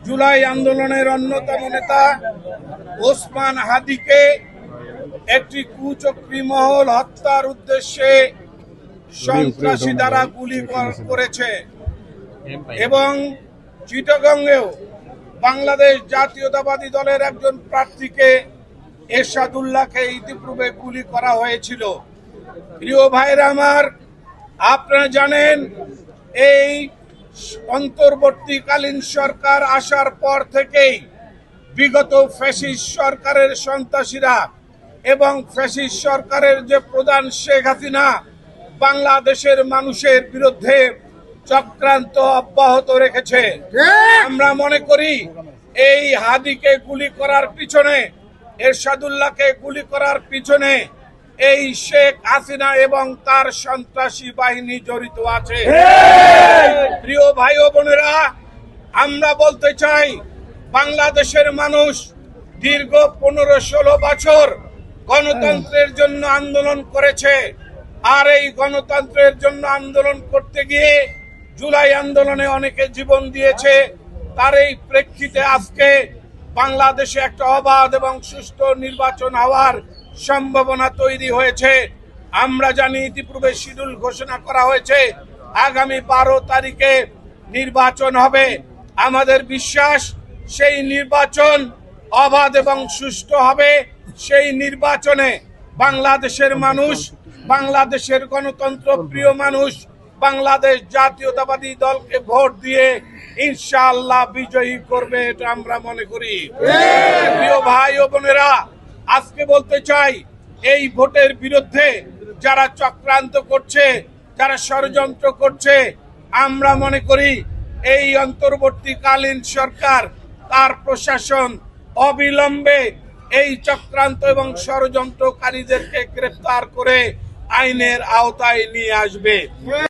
জুলাই আন্দোলনের অন্যতম নেতা ওসমান হাদিকে একটি কুচক্রী মহল হত্যার উদ্দেশ্যে সন্ত্রাসী দ্বারা গুলি করেছে এবং চিটাগংয়েও বাংলাদেশ জাতীয়তাবাদী দলের একজন প্রার্থীকে এরশাদুল্লাহকে ইতিপূর্বে গুলি করা হয়েছিল। প্রিয় ভাইরা আমার, আপনারা জানেন এই অন্তর্বর্তীকালীন সরকার আসার পর থেকেই বিগত ফ্যাসিস্ট সরকারের সন্ত্রাসীরা এবং ফ্যাসিস্ট সরকারের যে প্রধান শেখ হাসিনা বাংলাদেশের মানুষের বিরুদ্ধে চক্রান্ত অব্যাহত রেখেছে। আমরা মনে করি এই হাদিকে গুলি করার পিছনে, এরশাদুল্লাহকে গুলি করার পিছনে এই শেখ হাসিনা এবং তার সন্ত্রাসী বাহিনী জড়িত আছে। প্রিয় ভাই ও বোনেরা, আমরা বলতে চাই বাংলাদেশের মানুষ দীর্ঘ 15-16 বছর গণতন্ত্রের জন্য আন্দোলন করেছে, আর এই গণতন্ত্রের জন্য আন্দোলন করতে গিয়ে জুলাই আন্দোলনে অনেকে জীবন দিয়েছে। তার এই প্রেক্ষিতে আজকে বাংলাদেশে একটা অবাধ এবং সুষ্ঠু নির্বাচন হওয়ার সম্ভাবনা তৈরি হয়েছে। আমরা জানি ইতিপূর্বে শিডিউল ঘোষণা করা হয়েছে, আগামী 12 তারিখে নির্বাচন হবে। আমাদের বিশ্বাস সেই নির্বাচন অবাধ এবং সুষ্ঠু হবে। সেই নির্বাচনে বাংলাদেশের মানুষ, বাংলাদেশের গণতন্ত্র প্রিয় মানুষ বাংলাদেশ জাতীয়তাবাদী দলকে ভোট দিয়ে ইনশাআল্লাহ বিজয়ী করবে, এটা আমরা মনে করি। প্রিয় ভাই ও বোনেরা, আজকে বলতে চাই এই ভোটের বিরুদ্ধে যারা চক্রান্ত করছে, যারা ষড়যন্ত্র করছে, আমরা মনে করি এই অন্তর্বর্তীকালীন সরকার, তার প্রশাসন অবিলম্বে এই চক্রান্ত এবং ষড়যন্ত্রকারীদেরকে গ্রেফতার করে আইনের আওতায় নিয়ে আসবে।